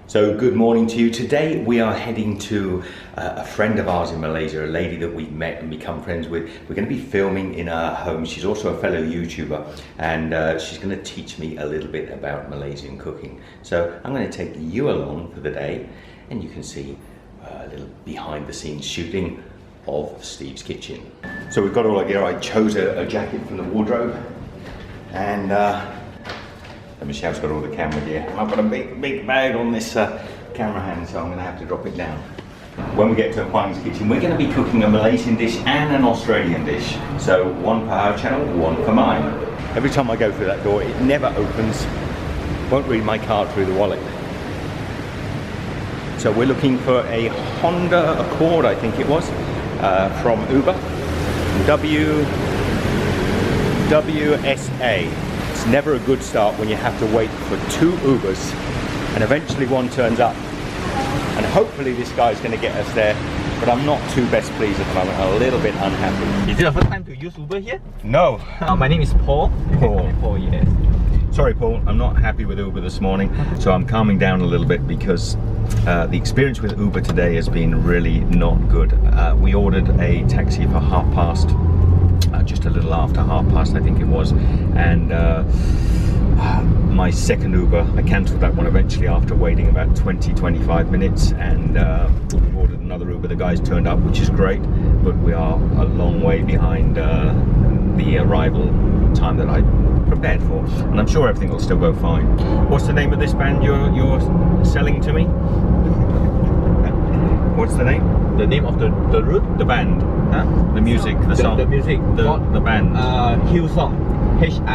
So good morning to you. Today we are heading to a friend of ours in Malaysia, a lady that we've met and become friends with. We're going to be filming in her home. She's also a fellow YouTuber, and she's going to teach me a little bit about Malaysian cooking. So I'm going to take you along for the day, and you can see a little behind the scenes shooting of Steve's kitchen. So we've got all our gear. I chose a jacket from the wardrobe, and Michelle's got all the camera gear. I've got a big bag on this camera hand, so I'm going to have to drop it down. When we get to Huang's Kitchen, we're going to be cooking a Malaysian dish and an Australian dish. So one for our channel, one for mine. Every time I go through that door, it never opens. Won't read my card through the wallet. So we're looking for a Honda Accord, I think it was, from Uber. WSA. It's never a good start when you have to wait for 2 Ubers and eventually one turns up. And hopefully this guy's going to get us there, but I'm not too best pleased at the moment. I'm a little bit unhappy. Is it your first time to use Uber here? No. My name is Paul. Paul, yes. Sorry Paul, I'm not happy with Uber this morning, so I'm calming down a little bit because the experience with Uber today has been really not good. We ordered a taxi for past, just a little after past I think it was, and my second Uber, I cancelled that one eventually after waiting about 20-25 minutes, and we ordered another Uber. The guys turned up, which is great, but we are a long way behind the arrival time that I prepared for, and I'm sure everything will still go fine. What's the name of this band you're selling to me? What's the name? The name of the route? The band. Huh? The music, the song. The music. The band. Hillsong. Hillsong.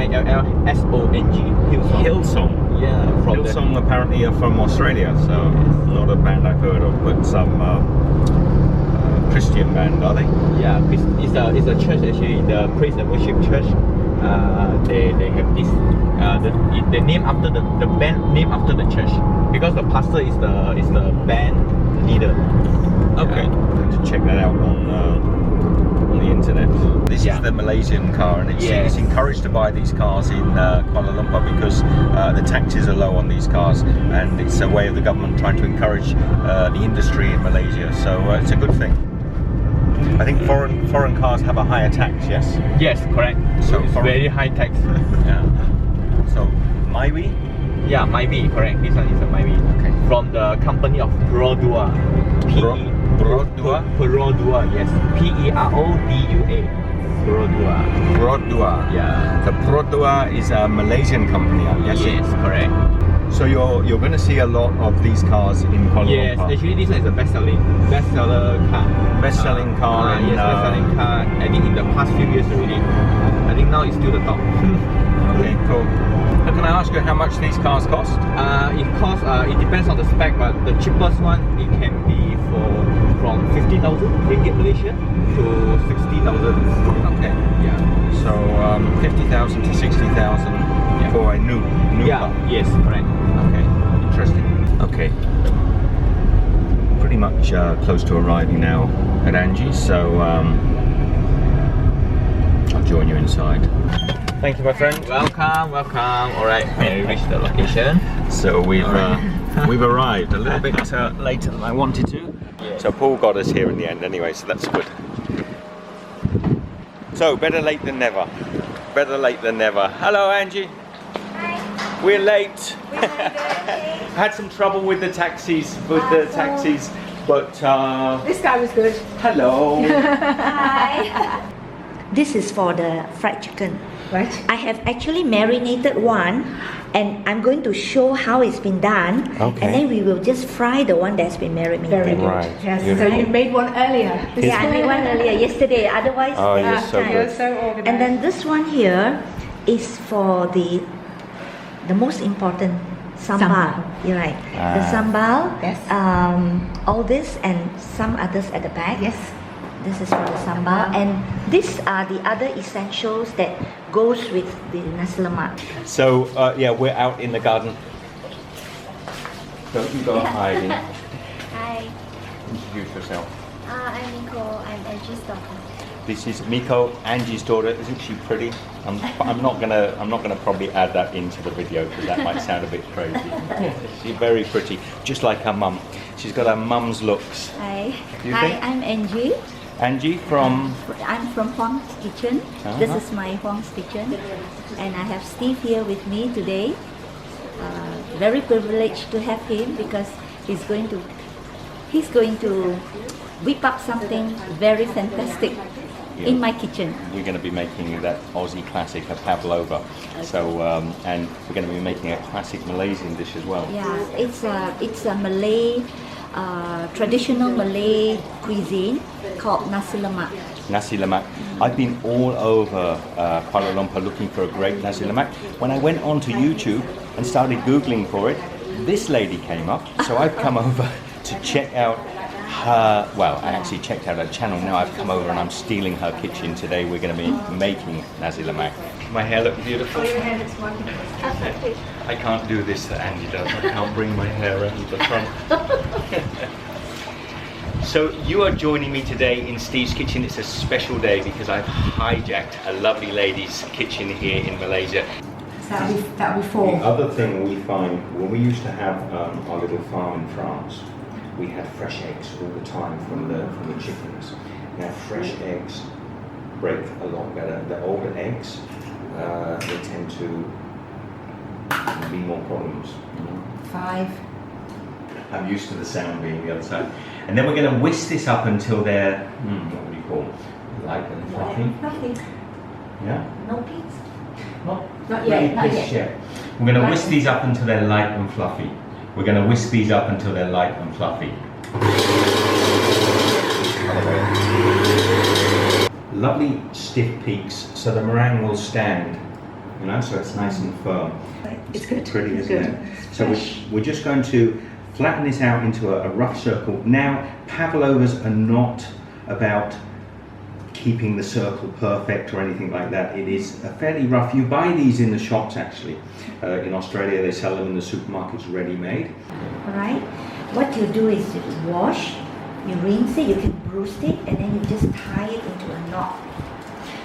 Hillsong. Yeah. Hillsong apparently are from Australia, so not a band I've heard of, but some Christian band, are they? Yeah, it's a church actually, the praise and worship church. They have this the name after the band name after the church, because the pastor is the band leader. Okay, to check that out on the internet. This is the Malaysian car, and it's encouraged to buy these cars in Kuala Lumpur because the taxes are low on these cars, and it's a way of the government trying to encourage the industry in Malaysia. So it's a good thing. I think foreign cars have a higher tax, yes? Yes, correct. So it's very high tax. Yeah. So, Myvi? Yeah, Myvi, correct. This one is a Myvi. Okay. From the company of Perodua. Perodua, yes. P-E-R-O-D-U-A. Perodua. Perodua. Yeah. The Perodua is a Malaysian company, I'm guessing. Yes, correct. So you're going to see a lot of these cars in Kuala Lumpur? Yes, actually this one is a bestseller car. Best-selling car? Yes, best-selling car. I think in the past few years already. I think now it's still the top. Okay, cool. Can I ask you how much these cars cost? It depends on the spec, but the cheapest one, it can be from 50,000 ringgit Malaysian to 60,000. Okay. Yeah. So 50,000 to 60,000 for a new car. Yes, correct. Okay, interesting. Okay. Pretty much close to arriving now at Angie, so I'll join you inside. Thank you, my friend. Welcome. Alright, we reached the location. So we've arrived a little bit later than I wanted to. Yeah. So Paul got us here in the end anyway, so that's good. So better late than never. Better late than never. Hello, Angie. Hi. We're late. We're okay. Had some trouble with the taxis, but this guy was good. hello. Hi. This is for the fried chicken. Right. I have actually marinated one, and I'm going to show how it's been done. Okay. And then we will just fry the one that's been marinated. Very good. Right. Yes. Beautiful. So you made one earlier. Yeah, I made one earlier yesterday. Otherwise, Oh, there you're was so time. good. You're so organized. And then this one here is for the most important sambal. Sambal. You're right. Ah. The sambal. Yes. All this and some others at the back. Yes. This is for the sambal, and these are the other essentials that goes with the Nasi Lemak. So yeah, we're out in the garden. Don't you go hiding. Hi, Introduce yourself. I'm Nicole. I'm Angie's daughter. This is Miko, Angie's daughter. Isn't she pretty? I'm not gonna probably add that into the video because that might sound a bit crazy. She's very pretty, just like her mum. She's got her mum's looks. Hi. You Hi, think? I'm Angie. Angie from. I'm from Huang Kitchen. This is my Huang's Kitchen, and I have Steve here with me today. Very privileged to have him because he's going to whip up something very fantastic in my kitchen. We're going to be making that Aussie classic, a pavlova. So, and we're going to be making a classic Malaysian dish as well. Yeah, it's a Malay, traditional Malay cuisine called Nasi Lemak. Nasi Lemak. I've been all over Kuala Lumpur looking for a great Nasi Lemak. When I went onto YouTube and started Googling for it, this lady came up. So I've come over to check out her, well, I actually checked out her channel. Now I've come over and I'm stealing her kitchen. Today we're going to be making Nasi Lemak. My hair look beautiful. Your hair looks wonderful. Absolutely. I can't do this that Angie does. I can't bring my hair around the front. So you are joining me today in Steve's kitchen. It's a special day because I've hijacked a lovely lady's kitchen here in Malaysia. That'll be four. The other thing we find when we used to have our little farm in France, we had fresh eggs all the time from the chickens. Now fresh eggs break a lot better. The older eggs, they tend to be more problems. You know? 5. I'm used to the sound being the other side. And then we're going to whisk this up until they're, what would you call them? Light and fluffy. Fluffy. Yeah? No peas? Not yet. Not yet. We're going to whisk these up until they're light and fluffy. We're going to whisk these up until they're light and fluffy. Lovely stiff peaks so the meringue will stand, you know, so it's nice and firm. It's good. Pretty, It's isn't good. it? So we're just going to flatten this out into a rough circle. Now, pavlovas are not about keeping the circle perfect or anything like that. It is a fairly rough. You buy these in the shops actually. In Australia they sell them in the supermarkets ready-made. Alright, what you do is you wash, you rinse it, you can bruise it, and then you just tie it into a knot.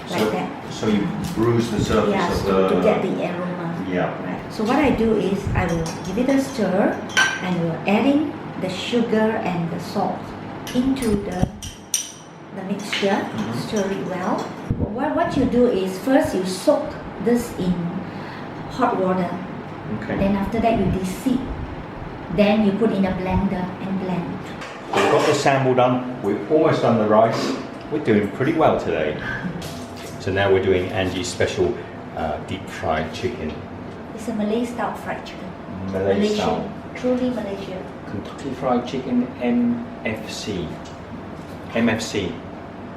Like that. So you bruise the surface Yeah, of so the... to get the aroma. Yeah. Right. So what I do is I will give it a stir, and we're adding the sugar and the salt into the mixture. Stir it well. What you do is first you soak this in hot water. Okay. Then after that you de-seed. Then you put in a blender and blend. We've got the sambal done. We've almost done the rice. We're doing pretty well today. So now we're doing Angie's special deep fried chicken. It's a Malay style fried chicken. Malay style. Truly Malaysia. Kentucky Fried Chicken MFC. MFC.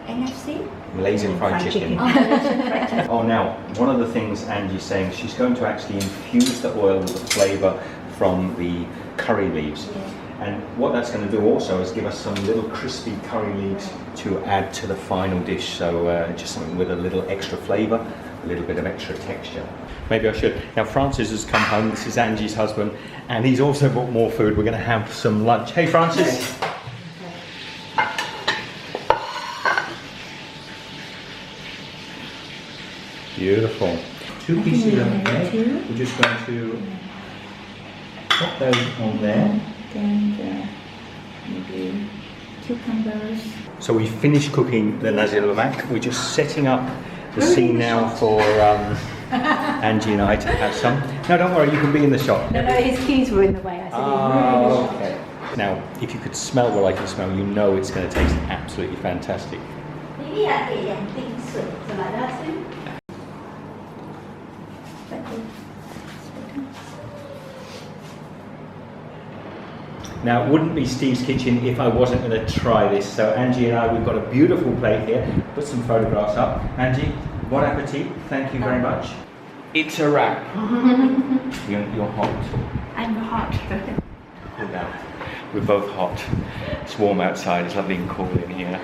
NFC? Malaysian Fried Chicken. Oh, Malaysian fried chicken. Oh, now, one of the things Angie's saying, she's going to actually infuse the oil with the flavour from the curry leaves. Yeah. And what that's going to do also is give us some little crispy curry leaves to add to the final dish. So just something with a little extra flavour, a little bit of extra texture. Maybe I should. Now Francis has come home, this is Angie's husband, and he's also brought more food. We're going to have some lunch. Hey Francis! Beautiful. 2 pieces of egg. We're just going to put those on there. Then maybe cucumbers. So we finished cooking the Nasi Lemak. We're just setting up the scene now for Angie and I to have some. No, don't worry, you can be in the shot. No, his keys were in the way. I said, Oh, okay. Now, if you could smell what I can smell, you know it's going to taste absolutely fantastic. Maybe I get yang tinh soup. So like that soup. Now, it wouldn't be Steve's kitchen if I wasn't going to try this. So Angie and I, we've got a beautiful plate here. Put some photographs up. Angie, bon appetit. Thank you very much. It's a wrap. You're hot. I'm hot. Cool down. We're both hot. It's warm outside. It's lovely and cool in here.